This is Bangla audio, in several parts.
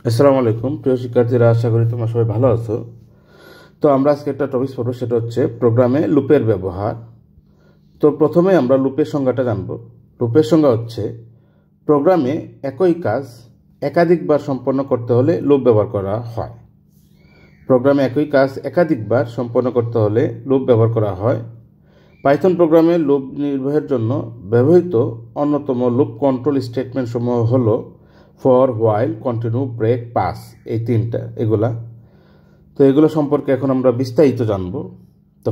আসসালামু আলাইকুম প্রিয় শিক্ষার্থীরা, আশা করি তোমরা সবাই ভালো আছো। তো আমরা আজকে একটা টপিক পড়ব, সেটা হচ্ছে প্রোগ্রামে লুপের ব্যবহার। তো প্রথমে আমরা লুপের সংজ্ঞাটা জানব। লুপের সংজ্ঞা হচ্ছে প্রোগ্রামে একই কাজ একাধিকবার সম্পন্ন করতে হলে লুপ ব্যবহার করা হয়। প্রোগ্রামে একই কাজ একাধিকবার সম্পন্ন করতে হলে লুপ ব্যবহার করা হয়। পাইথন প্রোগ্রামে লুপ নির্বাহের জন্য ব্যবহৃত অন্যতম লুপ কন্ট্রোল স্টেটমেন্ট সমূহ হলো for, while, continue, break, pass, এই তিনটা। এগুলো সম্পর্কে এখন আমরা বিস্তারিত জানব। তো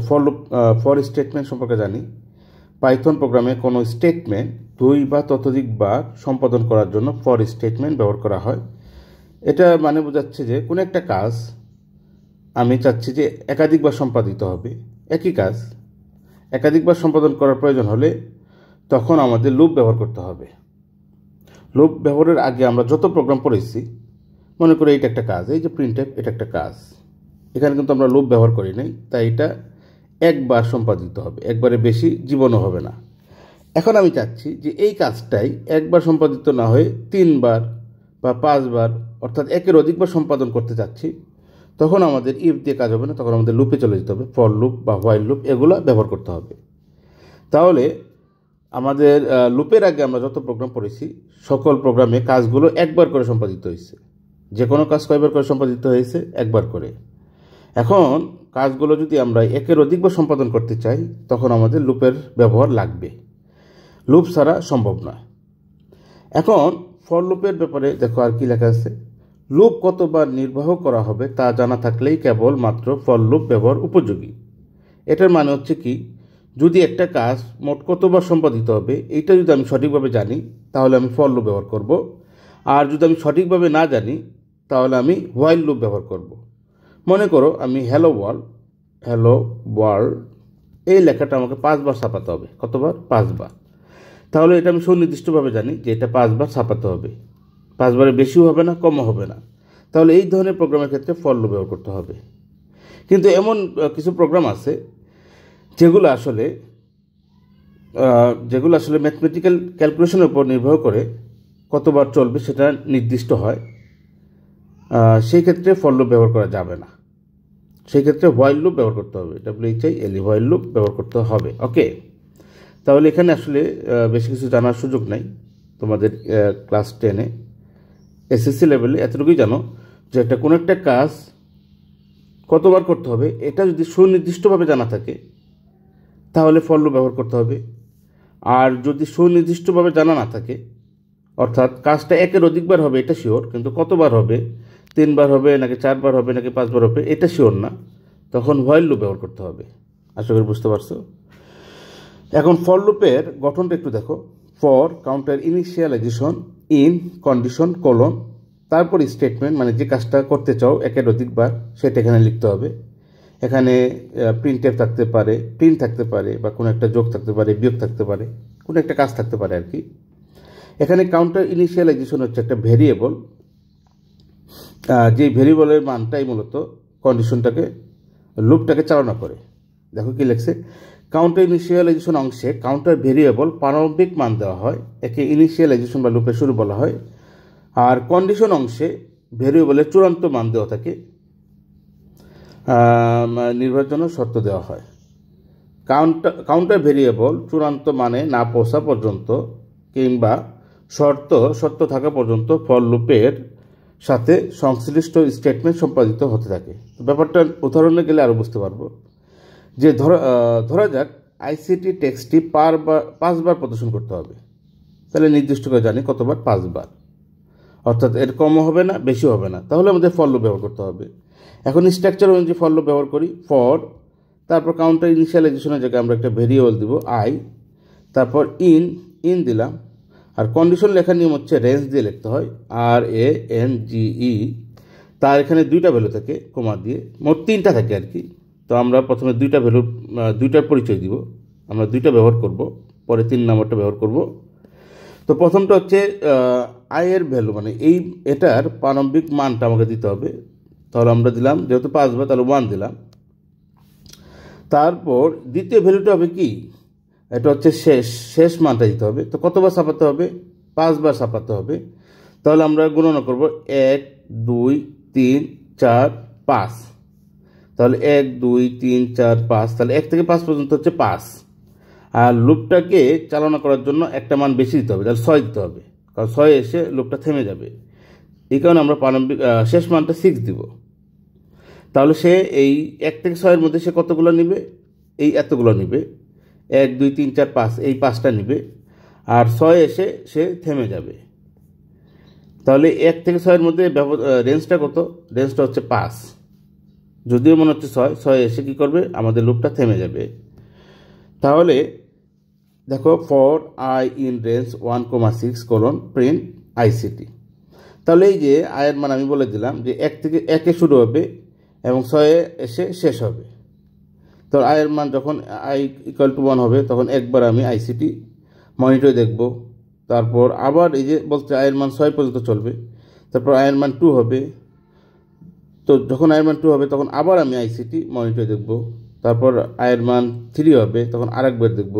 ফর স্টেটমেন্ট সম্পর্কে জানি। পাইথন প্রোগ্রামে কোনো স্টেটমেন্ট 2 বা ততোধিকবার সম্পাদন করার জন্য ফর স্টেটমেন্ট ব্যবহার করা হয়। এটা মানে বোঝাচ্ছে যে কোনো একটা কাজ আমি চাচ্ছি যে একাধিকবার সম্পাদিত হবে। একই কাজ একাধিকবার সম্পাদন করার প্রয়োজন হলে তখন আমাদের লুপ ব্যবহার করতে হবে। লুপ ব্যবহারের আগে আমরা যত প্রোগ্রাম পড়েছি, মনে করি এটা একটা কাজ, এই যে প্রিন্টএফ, এটা একটা কাজ। এখানে কিন্তু আমরা লুপ ব্যবহার করি নাই, তাই এটা একবার সম্পাদিত হবে, একবারে বেশি জীবনও হবে না। এখন আমি চাচ্ছি যে এই কাজটাই একবার সম্পাদিত না হয়ে 3 বার বা 5 বার অর্থাৎ একের অধিকবার সম্পাদন করতে চাচ্ছি। তখন আমাদের ইফ দিয়ে কাজ হবে না, তখন আমাদের লুপে চলে যেতে হবে। ফর লুপ বা হোয়াইল লুপ এগুলো ব্যবহার করতে হবে। তাহলে আমাদের লুপের আগে আমরা যত প্রোগ্রাম পড়েছি, সকল প্রোগ্রামে কাজগুলো একবার করে সম্পাদিত হয়েছে। যে কোনো কাজ কয়বার করে সম্পাদিত হয়েছে? একবার করে। এখন কাজগুলো যদি আমরা একের অধিকবার সম্পাদন করতে চাই, তখন আমাদের লুপের ব্যবহার লাগবে। লুপ ছাড়া সম্ভব নয়। এখন ফর লুপের ব্যাপারে দেখো আর কি লেখা আছে। লুপ কতবার নির্বাহ করা হবে তা জানা থাকলেই কেবল মাত্র ফর লুপ ব্যবহার উপযোগী। এটার মানে হচ্ছে কি, যদি একটা কাজ মোট কতবার সম্পাদিত হবে এইটা যদি আমি সঠিকভাবে জানি, তাহলে আমি ফর লুপ ব্যবহার করব। আর যদি আমি সঠিকভাবে না জানি, তাহলে আমি হোয়াইল লুপ ব্যবহার করব। মনে করো আমি হ্যালো ওয়ার্ল্ড এই লেখাটা আমাকে 5 বার ছাপাতে হবে। কতবার? 5 বার। তাহলে এটা আমি সুনির্দিষ্টভাবে জানি যে এটা 5 বার ছাপাতে হবে। 5 বারের বেশিও হবে না, কমও হবে না। তাহলে এই ধরনের প্রোগ্রামের ক্ষেত্রে ফর লুপ ব্যবহার করতে হবে। কিন্তু এমন কিছু প্রোগ্রাম আছে যেগুলো আসলে ম্যাথমেটিক্যাল ক্যালকুলেশনের উপর নির্ভর করে কতবার চলবে সেটা নির্দিষ্ট হয়। সেই ক্ষেত্রে ফর লুপ ব্যবহার করা যাবে না। সেই ক্ষেত্রে হোয়াইল লুপ ব্যবহার করতে হবে। WHILE হোয়াইল লুপ ব্যবহার করতে হবে। ওকে, তাহলে এখানে আসলে বেশি কিছু জানার সুযোগ নাই। তোমাদের ক্লাস 10-এ SSC লেভেলে এতটুকুই জানো যে কোনো একটা কাজ কতবার করতে হবে এটা যদি সুনির্দিষ্টভাবে জানা থাকে, তাহলে ফর লুপ ব্যবহার করতে হবে। আর যদি সুনির্দিষ্টভাবে জানা না থাকে, অর্থাৎ কাজটা একের অধিকবার হবে এটা শিওর, কিন্তু কতবার হবে, 3 বার হবে নাকি 4 বার হবে নাকি 5 বার হবে এটা শিওর না, তখন হোয়াইল লুপ ব্যবহার করতে হবে। আশা করি বুঝতে পারছো। এখন ফর লুপের গঠনটা একটু দেখো। For counter initialisation, in condition colon, তারপর স্টেটমেন্ট, মানে যে কাজটা করতে চাও একের অধিকবার সেটা এখানে লিখতে হবে। এখানে প্রিন্টএফ থাকতে পারে, প্রিন্ট থাকতে পারে, বা কোনো একটা যোগ থাকতে পারে, বিয়োগ থাকতে পারে, কোনো একটা কাজ থাকতে পারে আর কি। এখানে কাউন্টার ইনিশিয়ালাইজেশন হচ্ছে একটা ভেরিয়েবল, যে ভেরিয়েবলের মানটাই মূলত কন্ডিশনটাকে, লুপটাকে চালনা করে। দেখো কি লিখছে, কাউন্টার ইনিশিয়ালাইজেশন অংশে কাউন্টার ভেরিয়েবল প্রারম্ভিক মান দেওয়া হয়, একে ইনিশিয়ালাইজেশন বা লুপের শুরু বলা হয়। আর কন্ডিশন অংশে ভেরিয়েবলের চূড়ান্ত মান দেওয়া থাকে, নির্বাহের জন্য শর্ত দেওয়া হয়। কাউন্টার ভেরিয়েবল চূড়ান্ত মানে না পৌঁছা পর্যন্ত কিংবা শর্ত থাকা পর্যন্ত ফর লুপের সাথে সংশ্লিষ্ট স্টেটমেন্ট সম্পাদিত হতে থাকে। ব্যাপারটা উদাহরণে গেলে আরও বুঝতে পারবো। যে ধরা যাক আইসিটি টেক্সটটি 5 বার প্রদর্শন করতে হবে, তাহলে নির্দিষ্ট করে জানি কতবার? 5 বার। অর্থাৎ এর কমও হবে না, বেশিও হবে না, তাহলে আমাদের ফর লুপ ব্যবহার করতে হবে। এখন স্ট্রাকচার অনুযায়ী ফর লুপ ব্যবহার করি। ফর, তারপর কাউন্টার ইনিশিয়ালাইজেশনের জায়গায় আমরা একটা ভেরিয়েবল দিব আই, তারপর ইন দিলাম। আর কন্ডিশন লেখার নিয়ম হচ্ছে রেঞ্জ দিয়ে লিখতে হয়, RANGE। তার এখানে 2টা ভ্যালু থাকে কমা দিয়ে, মোট 3টা থাকে আর কি। তো আমরা প্রথমে 2টার পরিচয় দিব, আমরা 2টা ব্যবহার করব, পরে 3 নম্বরটা ব্যবহার করব। তো প্রথমটা হচ্ছে আই এর ভ্যালু, মানে এটার প্রারম্ভিক মানটা আমাকে দিতে হবে। তাহলে আমরা দিলাম, যেহেতু 5 বার তাহলে 1 দিলাম। তারপর দ্বিতীয় ভ্যালুটা হবে কি, এটা হচ্ছে শেষ মানটা দিতে হবে। তো কতবার ছাপাতে হবে? 5 বার ছাপাতে হবে। তাহলে আমরা গণনা করব 1 2 3 4 5। তাহলে 1 2 3 4 5, তাহলে 1 থেকে 5 পর্যন্ত হচ্ছে 5। আর লুপটাকে চালনা করার জন্য একটা মান বেশি দিতে হবে, তাহলে 6 দিতে হবে, কারণ 6 এসে লুপটা থেমে যাবে। এই কারণে আমরা প্রারম্ভিক শেষ মানটা 6 দিব। তাহলে সে এই 1 থেকে 6 এর মধ্যে সে কতগুলো নিবে? এই এতগুলো নিবে, 1 2 3 4 5, এই 5টা নিবে। আর 6 এসে সে থেমে যাবে। তাহলে 1 থেকে 6 এর মধ্যে রেঞ্জটা কত? রেঞ্জটা হচ্ছে 5। যদিও মনে হচ্ছে 6 এসে কী করবে? আমাদের লুপটা থেমে যাবে। তাহলে দেখো, for I in range 1,6 print ICT. তাহলে এই যে আয়ের মান আমি বলে দিলাম যে 1 থেকে 1 শুরু হবে এবং 6 এসে শেষ হবে। তো আয়ের মান যখন i = 1 হবে, তখন একবার আমি আইসিটি মনিটরে দেখব। তারপর আবার এই যে বলতে আয়ের মান 6 পর্যন্ত চলবে, তারপর আয়ের মান 2 হবে। তো যখন আয়ের মান 2 হবে, তখন আবার আমি আইসিটি মনিটরে দেখব। তারপর আয়ের মান 3 হবে, তখন আরেকবার দেখব।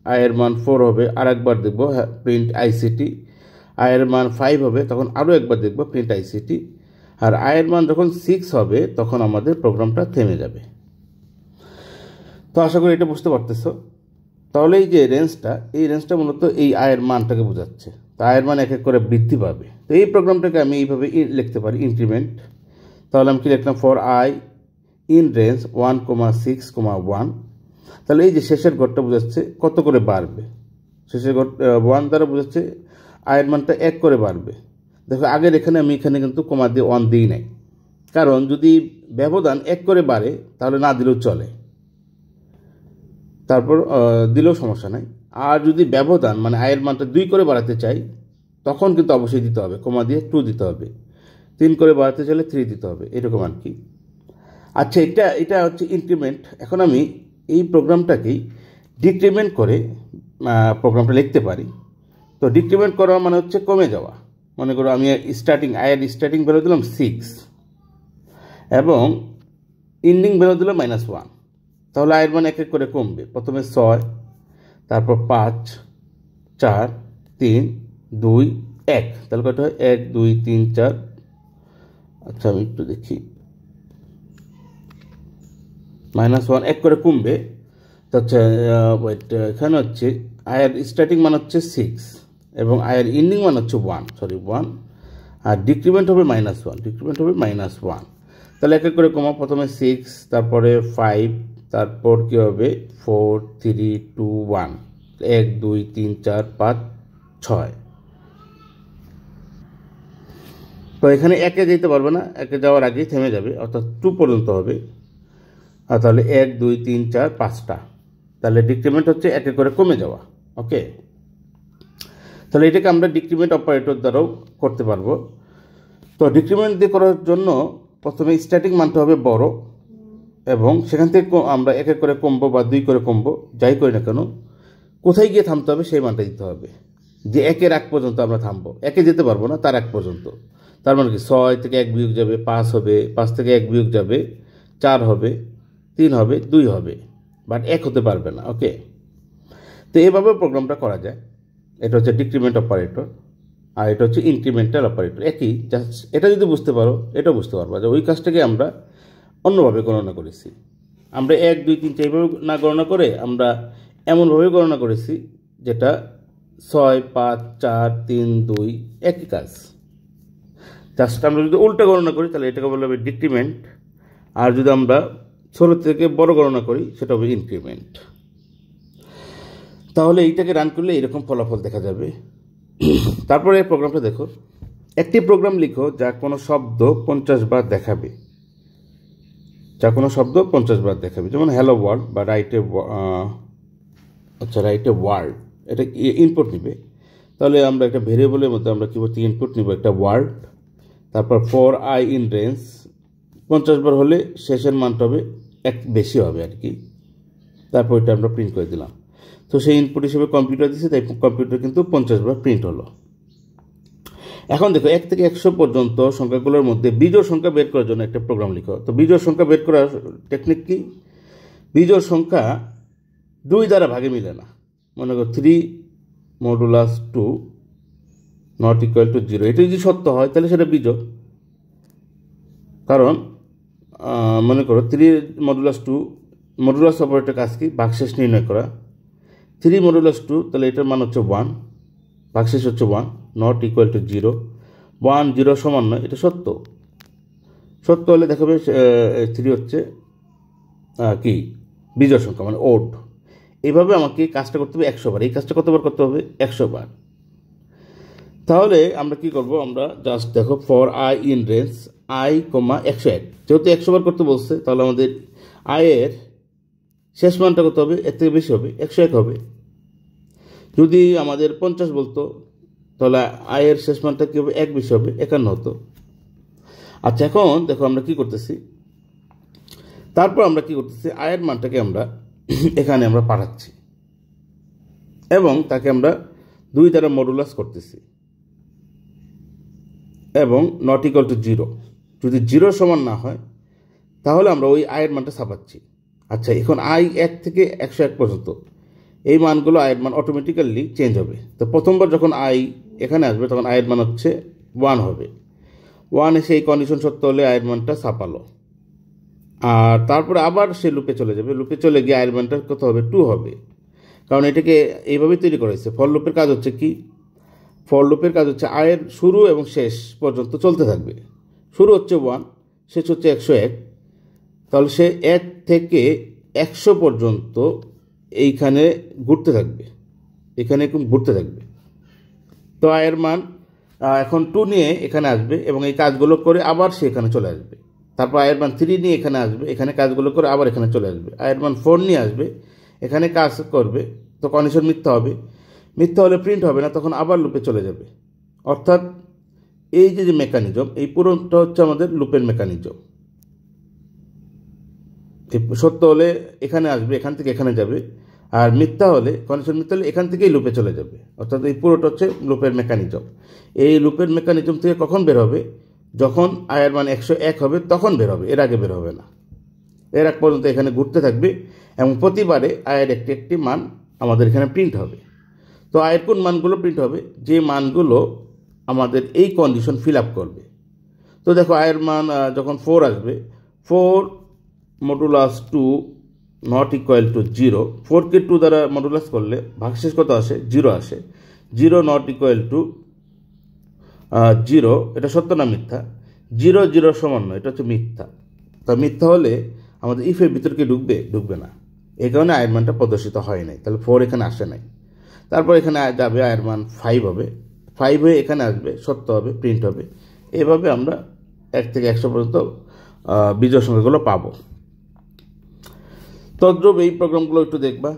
আয়ের মান 4 হবে, আরেকবার দেখব প্রিন্ট আইসিটি। আয়ের মান 5 হবে, তখন আরও একবার দেখব প্রিন্ট আইসিটি। আর আয়ের মান যখন 6 হবে, তখন আমাদের প্রোগ্রামটা থেমে যাবে। তো আশা করি এটা বুঝতে পারতেছো। তাহলে এই যে রেঞ্জটা মূলত এই আয়ের মানটাকে বোঝাচ্ছে। তো আয়ের মান এক এক করে বৃদ্ধি পাবে। তো এই প্রোগ্রামটাকে আমি এইভাবে লিখতে পারি, ইনক্রিমেন্ট। তাহলে আমি কি লিখলাম? For I in range 1,6,1। তাহলে এই যে শেষের ঘরটা বোঝাচ্ছে কত করে বাড়বে। শেষের ঘর 1 দ্বারা বোঝাচ্ছে আয়ের মানটা 1 করে বাড়বে। দেখো, আগের আমি এখানে কিন্তু কমা দিয়ে 1 দিই নাই, কারণ যদি ব্যবধান 1 করে বাড়ে তাহলে না দিলেও চলে, তারপর দিলেও সমস্যা নাই। আর যদি ব্যবধান মানে আয়ের মানটা 2 করে বাড়াতে চাই, তখন কিন্তু অবশ্যই দিতে হবে, কমা দিয়ে 2 দিতে হবে। 3 করে বাড়াতে চাইলে 3 দিতে হবে, এরকম আর কি। আচ্ছা, এটা হচ্ছে ইনক্রিমেন্ট। এখন আমি এই প্রোগ্রামটাকেই ডিক্রিমেন্ট করে প্রোগ্রামটা লিখতে পারি। তো ডিক্রিমেন্ট করা মানে হচ্ছে কমে যাওয়া। মনে করো আমি আয়ের স্টার্টিং ভ্যালু দিলাম 6 এবং এন্ডিং ভ্যালু দিলাম -1। তাহলে আয়ের মান এক এক করে কমবে। প্রথমে 6, তারপর 5, 4, 3, 2, 1। তাহলে কত হয়? 1 2 3 4। আচ্ছা, আমি একটু দেখি। -1 এক করে কমবে। তো হচ্ছে এখানে হচ্ছে আয়ের স্টার্টিং মান হচ্ছে 6 এবং আয়ের এন্ডিং মান হচ্ছে 1। আর ডিক্রিমেন্ট হবে -1। তাহলে এক এক করে কমা। প্রথমে 6, তারপরে 5, তারপর কী হবে? 4 3 2 1। 1 2 3 4 5 6। তো এখানে 1-এ যেতে পারবে না, 1-এ যাওয়ার আগেই থেমে যাবে, অর্থাৎ 2 পর্যন্ত হবে। আর তাহলে 1 2 3 4 5টা। তাহলে ডিক্রিমেন্ট হচ্ছে এক এক করে কমে যাওয়া। ওকে, তাহলে এটাকে আমরা ডিক্রিমেন্ট অপারেটর দ্বারাও করতে পারবো। তো ডিক্রিমেন্ট দিয়ে করার জন্য প্রথমে স্টার্টিং মানটা হবে বড়, এবং সেখান থেকে আমরা এক এক করে কমবো বা 2 করে কমবো, যাই করি না কেন, কোথায় গিয়ে থামতে হবে সেই মানটা দিতে হবে। যে 1-এর আগ পর্যন্ত আমরা থামবো, 1-এ যেতে পারবো না, তার আগ পর্যন্ত। তার মানে কি, 6 থেকে 1 বিয়োগ যাবে 5 হবে, 5 থেকে 1 বিয়োগ যাবে 4 হবে, 3 হবে, 2 হবে, বাট 1 হতে পারবে না। ওকে, তো এইভাবে প্রোগ্রামটা করা যায়। এটা হচ্ছে ডিক্রিমেন্ট অপারেটর, আর এটা হচ্ছে ইনক্রিমেন্টাল অপারেটর। একই, জাস্ট এটা যদি বুঝতে পারো, এটাও বুঝতে পারবা যে ওই কাজটাকে আমরা অন্যভাবে গণনা করেছি। আমরা 1 2 3 4 এইভাবে না গণনা করে আমরা এমনভাবে গণনা করেছি যেটা 6 5 4 3 2 একই কাজ। জাস্ট আমরা যদি উল্টা গণনা করি তাহলে এটাকে বলা হবে ডিক্রিমেন্ট, আর যদি আমরা ছোট থেকে বড় গণনা করি সেটা হবে ইনক্রিমেন্ট। তাহলে এইটাকে রান করলে এরকম ফলাফল দেখা যাবে। তারপরে এই প্রোগ্রামটা দেখো। একটি প্রোগ্রাম লিখো যা কোনো শব্দ 50 বার দেখাবে। যেমন হ্যালো ওয়ার্ল্ড বা রাইট এ ওয়ার্ড। এটা ইনপুট নিবে। তাহলে আমরা একটা ভেরিয়েবলের মধ্যে আমরা কী বলছি, ইনপুট নিব একটা ওয়ার্ড। তারপর ফর আই ইন রেঞ্জ 50 বার হলে শেষের মানটা হবে 1 বেশি হবে আর কি। তারপর এটা আমরা প্রিন্ট করে দিলাম। তো সেই ইনপুট হিসেবে কম্পিউটার দিচ্ছে, তাই কম্পিউটার কিন্তু 50 বার প্রিন্ট হলো। এখন দেখো, 1 থেকে 100 পর্যন্ত সংখ্যাগুলোর মধ্যে বিজোড় সংখ্যা বের করার জন্য একটা প্রোগ্রাম লিখো। তো বিজোড় সংখ্যা বের করার টেকনিক কি? বিজোড় সংখ্যা 2 দ্বারা ভাগে মিলে না। মনে করো 3 মডুলাস 2 নট ইকুয়াল টু 0। এটা যদি সত্য হয় তাহলে সেটা বিজোড়, কারণ মনে করো 3 মডুলাস 2 মডুলাস অপারেটর কাজ কি? ভাগশেষ নির্ণয় করা। 3 মডুলাস 2 তাহলে এটার মান হচ্ছে 1, ভাগশেষ হচ্ছে 1, নট ইকুয়াল টু 0। 1 0 সমান নয়, এটা সত্য। সত্য হলে দেখাবে 3 হচ্ছে কি? বিজোড় সংখ্যা, মানে ওড। এইভাবে আমাকে কাজটা করতে হবে 100 বার। এই কাজটা কতবার করতে হবে? 100 বার। তাহলে আমরা কি করব? আমরা জাস্ট দেখো for I in range i, 101, যেহেতু 100 বার করতে বলছে তাহলে আমাদের আয়ের শেষ মানটা কত হবে? এর থেকে বেশি হবে, 101 হবে। যদি আমাদের 50 বলতো তাহলে আয়ের শেষ মানটা কী হবে? 1 বেশি হবে, 51 হতো। আচ্ছা, এখন দেখো আমরা কি করতেছি। তারপর আমরা কি করতেছি, আয়ের মানটাকে আমরা এখানে আমরা পাঠাচ্ছি এবং তাকে আমরা 2 দ্বারা মডুলাস করতেছি এবং নট ইকুয়াল টু 0। যদি 0 সমান না হয় তাহলে আমরা ওই আয়ের মানটা ছাপাচ্ছি। আচ্ছা, এখন আই 1 থেকে 101 পর্যন্ত এই মানগুলো আয়ের মান অটোমেটিক্যালি চেঞ্জ হবে। তো প্রথমবার যখন আই এখানে আসবে তখন আয়ের মান হচ্ছে 1 হবে। 1 এসে এই কন্ডিশন সত্য হলে আয়ের মানটা ছাপালো, আর তারপরে আবার সে লুপে চলে যাবে। লুপে চলে গিয়ে আয়ের মানটা কত হবে? 2 হবে, কারণ এটাকে এইভাবেই তৈরি করা হয়েছে। ফর লুপের কাজ হচ্ছে কি? ফর লুপের কাজ হচ্ছে আয়ের শুরু এবং শেষ পর্যন্ত চলতে থাকবে। শুরু হচ্ছে 1, শেষ হচ্ছে 101, তাহলে সে 1 থেকে 100 পর্যন্ত এইখানে ঘুরতে থাকবে, এখানে ঘুরতে থাকবে। তো আয়ের মান এখন 2 নিয়ে এখানে আসবে এবং এই কাজগুলো করে আবার সে এখানে চলে আসবে। তারপর আয়ের মান 3 নিয়ে এখানে আসবে, এখানে কাজগুলো করে আবার এখানে চলে আসবে। আয়ের মান 4 নিয়ে আসবে, এখানে কাজ করবে। তো কন্ডিশন মিথ্যা হবে, মিথ্যা হলে প্রিন্ট হবে না, তখন আবার লুপে চলে যাবে। অর্থাৎ এই যে মেকানিজম, এই পুরোটা হচ্ছে আমাদের লুপের মেকানিজম। সত্য হলে এখানে আসবে, এখান থেকে এখানে যাবে, আর মিথ্যা হলে, কন্ডিশন মিথ্যা হলে এখান থেকেই লুপে চলে যাবে। অর্থাৎ এই পুরোটা হচ্ছে লুপের মেকানিজম। এই লুপের মেকানিজম থেকে কখন বের হবে? যখন আয়ের মান 101 হবে তখন বের হবে, এর আগে বের হবে না। এর আগ পর্যন্ত এখানে ঘুরতে থাকবে এবং প্রতিবারে আয়ের একটি একটি মান আমাদের এখানে প্রিন্ট হবে। তো আয়ের কোন মানগুলো প্রিন্ট হবে? যে মানগুলো আমাদের এই কন্ডিশন ফিল আপ করবে। তো দেখো আয়ের মান যখন 4 আসবে, 4 মডুলাস 2 নট ইকুয়াল টু 0। 4কে 2 দ্বারা মডুলাস করলে ভাগশেষ কত আসে? 0 আসে। 0 নট ইকুয়াল টু 0, এটা সত্য না মিথ্যা? 0 0 সমান নয়, এটা হচ্ছে মিথ্যা। তা মিথ্যা হলে আমাদের ইফের ভিতর কি ঢুকবে? ঢুকবে না। এই কারণে আয়ের মানটা প্রদর্শিত হয় নাই, তাহলে 4 এখানে আসে নাই। তারপর এখানে যাবে, আয়ের মান 5 হবে, 5 হয়ে এখানে আসবে, সত্য হবে, প্রিন্ট হবে। এভাবে আমরা 1 থেকে 100 পর্যন্ত বিজোড় সংখ্যাগুলো পাবো। তদ্রূপ এই প্রোগ্রামগুলো একটু দেখবা।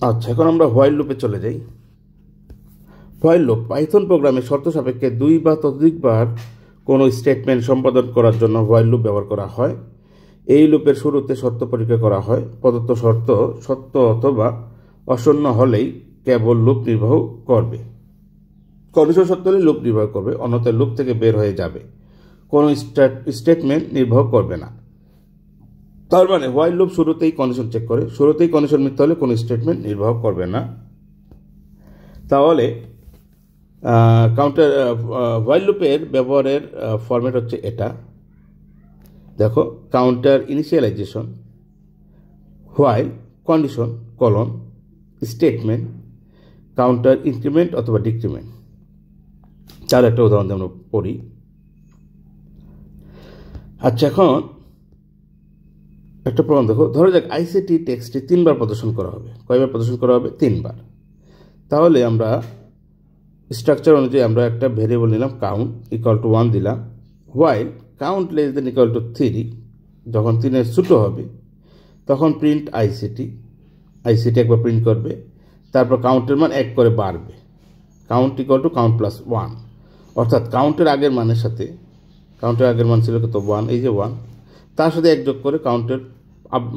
আচ্ছা, এখন আমরা হোয়াইল লুপে চলে যাই। হোয়াইল লুপ পাইথন প্রোগ্রামে শর্ত সাপেক্ষে 2 বা ততোধিকবার কোনো স্টেটমেন্ট সম্পাদন করার জন্য হোয়াইল লুপ ব্যবহার করা হয়। এই লুপের শুরুতে শর্ত পরীক্ষা করা হয়। প্রদত্ত শর্ত সত্য অথবা অশূন্য হলেই কেবল লুপ নির্বাহ করবে। কন্ডিশন সত্য হলে লুপ নির্বাহ করবে, অন্যথায় লুপ থেকে বের হয়ে যাবে। কোনো স্টেটমেন্ট নির্বাহ করবে না। তার মানে হোয়াইল লুপ শুরুতেই কন্ডিশন চেক করে, শুরুতেই কন্ডিশন মিথ্যা হলে কোনো স্টেটমেন্ট নির্বাহ করবে না। তাহলে কাউন্টার হোয়াইল লুপের ব্যবহারের ফরম্যাট হচ্ছে এটা। দেখো, counter initialisation, while, condition, colon, statement, counter increment অথবা ডিক্রিমেন্ট। তার একটা উদাহরণ আমরা পড়ি। আচ্ছা, এখন একটা প্রমাণ দেখো। ধরো যাক আইসিটি টেক্সটটি 3 বার প্রদর্শন করা হবে। কয়বার প্রদর্শন করা হবে? 3 বার। তাহলে আমরা স্ট্রাকচার অনুযায়ী আমরা একটা ভেরিয়েবল নিলাম, কাউন্ট ইকুয়াল টু 1 দিলাম। While count less than equal to 3, যখন 3-এর ছোটো হবে তখন প্রিন্ট আইসিটি একবার প্রিন্ট করবে। তারপর কাউন্টের মান 1 করে বাড়বে, count equal to count plus 1, অর্থাৎ কাউন্টের আগের মানের সাথে, কাউন্টের আগের মান ছিল কত? 1, এই যে 1, তার সাথে 1 যোগ করে কাউন্টের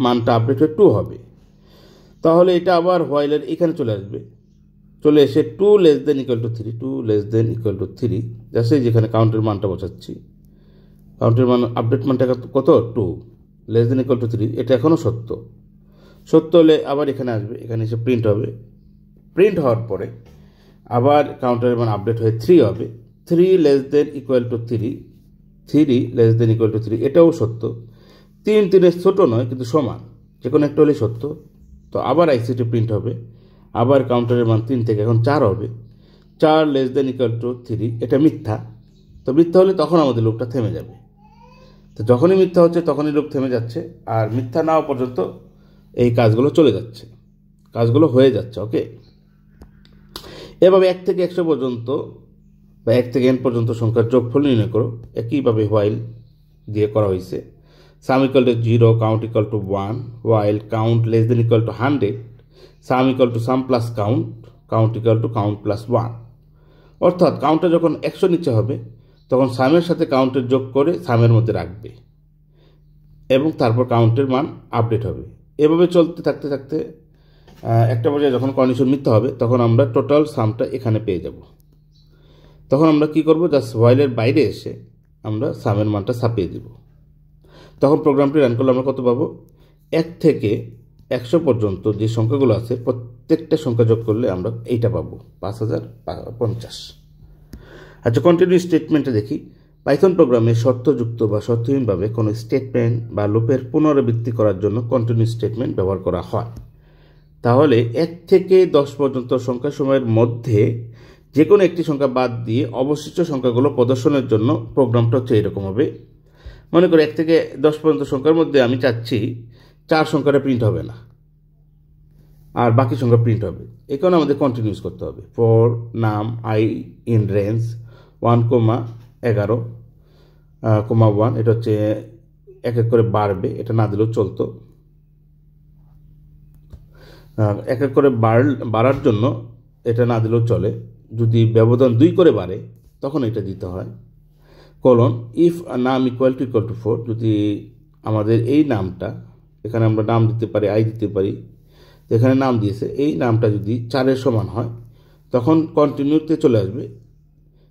মানটা আপডেট হয়ে 2 হবে। তাহলে এটা আবার হোয়াইলের এখানে চলে আসবে, চলে এসে 2 less than equal to 3, 2 less than equal to 3, just যেখানে কাউন্টের মানটা বসাচ্ছি। কাউন্টের মান আপডেট মানটা কত? 2 লেস দেন ইকুয়াল টু 3। এটা এখনও সত্য। সত্য হলে আবার এখানে আসবে, এখানে এসে প্রিন্ট হবে। প্রিন্ট হওয়ার পরে আবার কাউন্টারের মান আপডেট হয়ে 3 হবে। 3 less than equal to 3, 3 less than equal to 3, এটাও সত্য। 3 3 ছোট নয় কিন্তু সমান, যে কোনো একটা হলেই সত্য। তো আবার আইসিটি প্রিন্ট হবে, আবার কাউন্টারের মান 3 থেকে এখন 4 হবে। 4 লেস দেন ইকুয়াল টু 3, এটা মিথ্যা। তো মিথ্যা হলে তখন আমাদের লুপটা থেমে যাবে। তো যখনই মিথ্যা হচ্ছে তখনই লুপ থেমে যাচ্ছে, আর মিথ্যা না হওয়া পর্যন্ত এই কাজগুলো চলে যাচ্ছে, কাজগুলো হয়ে যাচ্ছে। ওকে, এভাবে 1 থেকে 100 পর্যন্ত বা 1 থেকে n পর্যন্ত সংখ্যার যোগফল নির্ণয় করো। একইভাবে হোয়াইল দিয়ে করা হয়েছে। সাম equal to 0, count equal to 1, while count less than equal to 100, some equal to some plus count, count equal to count plus 1। অর্থাৎ কাউন্টটা যখন 100 নিচে হবে তখন সামের সাথে কাউন্টের যোগ করে সামের মধ্যে রাখবে এবং তারপর কাউন্টের মান আপডেট হবে। এভাবে চলতে থাকতে থাকতে একটা পর্যায়ে যখন কন্ডিশন মিথ্যা হবে তখন আমরা টোটাল সামটা এখানে পেয়ে যাব। তখন আমরা কি করব, জাস্ট হোয়াইলের বাইরে এসে আমরা সামের মানটা ছাপিয়ে দেব। তখন প্রোগ্রামটি রান করলে আমরা কত পাবো, 1 থেকে 100 পর্যন্ত যে সংখ্যাগুলো আছে প্রত্যেকটা সংখ্যা যোগ করলে আমরা এইটা পাবো, 5050। আচ্ছা, কন্টিনিউ স্টেটমেন্টে দেখি। পাইথন প্রোগ্রামে শর্তযুক্ত বা শর্তহীনভাবে কোনো স্টেটমেন্ট বা লুপের পুনরাবৃত্তি করার জন্য কন্টিনিউ স্টেটমেন্ট ব্যবহার করা হয়। তাহলে 1 থেকে 10 পর্যন্ত সংখ্যা সময়ের মধ্যে যে কোনো একটি সংখ্যা বাদ দিয়ে অবশিষ্ট সংখ্যাগুলো প্রদর্শনের জন্য প্রোগ্রামটা হচ্ছে এরকম হবে। মনে করি 1 থেকে 10 পর্যন্ত সংখ্যার মধ্যে আমি চাচ্ছি 4 সংখ্যাটা প্রিন্ট হবে না, আর বাকি সংখ্যা প্রিন্ট হবে। এই কারণে আমাদের কন্টিনিউস করতে হবে। ফর নাম আই ইন রেঞ্জ 1,11,1, এটা হচ্ছে এক এক করে বাড়বে, এটা না দিলেও চলতো। এক এক করে বাড়ার জন্য এটা না দিলেও চলে। যদি ব্যবধান 2 করে বাড়ে তখন এটা দিতে হয়। কোলন ইফ নাম ইকুয়াল টু 4, যদি আমাদের এই নামটা, এখানে আমরা নাম দিতে পারি, আই দিতে পারি, এখানে নাম দিয়েছে, এই নামটা যদি 4-এর সমান হয় তখন কন্টিনিউতে চলে আসবে।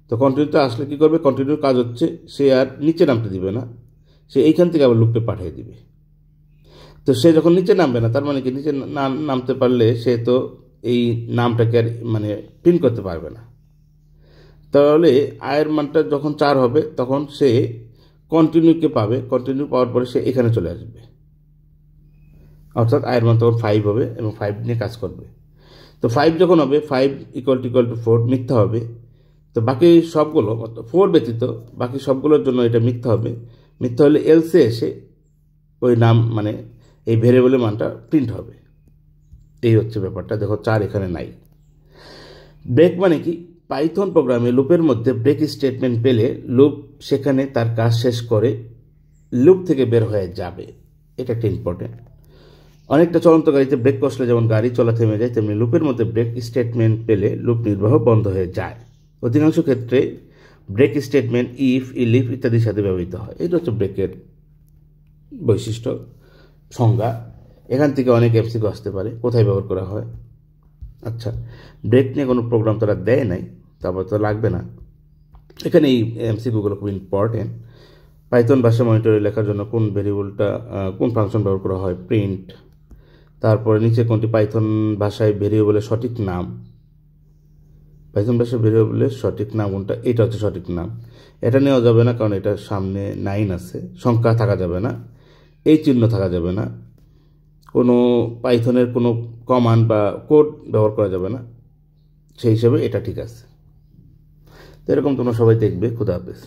তো কন্টিনিউতে আসলে কী করবে, কন্টিনিউর কাজ হচ্ছে সে আর নিচে নামতে দিবে না, সে এইখান থেকে আবার লুপে পাঠিয়ে দিবে। তো সে যখন নিচে নামবে না, তার মানে কি নিচে নামতে পারলে সে তো এই নামটাকে আর মানে প্রিন্ট করতে পারবে না। তাহলে আয়ের মানটা যখন 4 হবে তখন সে কন্টিনিউকে পাবে, কন্টিনিউ পাওয়ার পরে সে এখানে চলে আসবে, অর্থাৎ আয়ের মান তখন 5 হবে এবং 5 নিয়ে কাজ করবে। তো 5 যখন হবে, 5 ইকুয়াল টু 4 মিথ্যা হবে। তো বাকি সবগুলো 4 ব্যতীত বাকি সবগুলোর জন্য এটা মিথ্যা হবে। মিথ্যা হলে এলসে এসে ওই নাম মানে এই ভেরিয়েবলের মানটা প্রিন্ট হবে। এই হচ্ছে ব্যাপারটা। দেখো 4 এখানে নাই। ব্রেক মানে কি, পাইথন প্রোগ্রামে লুপের মধ্যে ব্রেক স্টেটমেন্ট পেলে লুপ সেখানে তার কাজ শেষ করে লুপ থেকে বের হয়ে যাবে। এটা একটা ইম্পর্টেন্ট। অনেকটা চলন্ত গাড়িতে ব্রেক কষলে যেমন গাড়ি চলা থেমে যায়, তেমনি লুপের মধ্যে ব্রেক স্টেটমেন্ট পেলে লুপ নির্বাহ বন্ধ হয়ে যায়। অধিকাংশ ক্ষেত্রে ব্রেক স্টেটমেন্ট ইফ, ইলিফ ইত্যাদির সাথে ব্যবহৃত হয়। এটা হচ্ছে ব্রেকের বৈশিষ্ট্য, সংজ্ঞা। এখান থেকে অনেক এমসিকিউ আসতে পারে, কোথায় ব্যবহার করা হয়। আচ্ছা, ব্রেক নিয়ে কোনো প্রোগ্রাম তারা দেয় নাই, তারপর তো লাগবে না। এখানে এই এমসিকিউগুলো খুব ইম্পর্টেন্ট। পাইথন ভাষা মনিটরে লেখার জন্য কোন ভেরিয়েবলটা, কোন ফাংশন ব্যবহার করা হয়, প্রিন্ট। তারপরে নিচে কোনটি পাইথন ভাষায় ভেরিয়েবলের সঠিক নাম, পাইথন ভাষায় ভেরিয়েবলের সঠিক নাম কোনটা, এটা হচ্ছে সঠিক নাম। এটা নেওয়া যাবে না কারণ এটার সামনে 9 আছে। সংখ্যা থাকা যাবে না, এই চিহ্ন থাকা যাবে না, কোনো পাইথনের কোনো কমান্ড বা কোড ব্যবহার করা যাবে না, সেই হিসেবে এটা ঠিক আছে। তো এরকম তোমরা সবাই দেখবে। খুদা হাফেজ।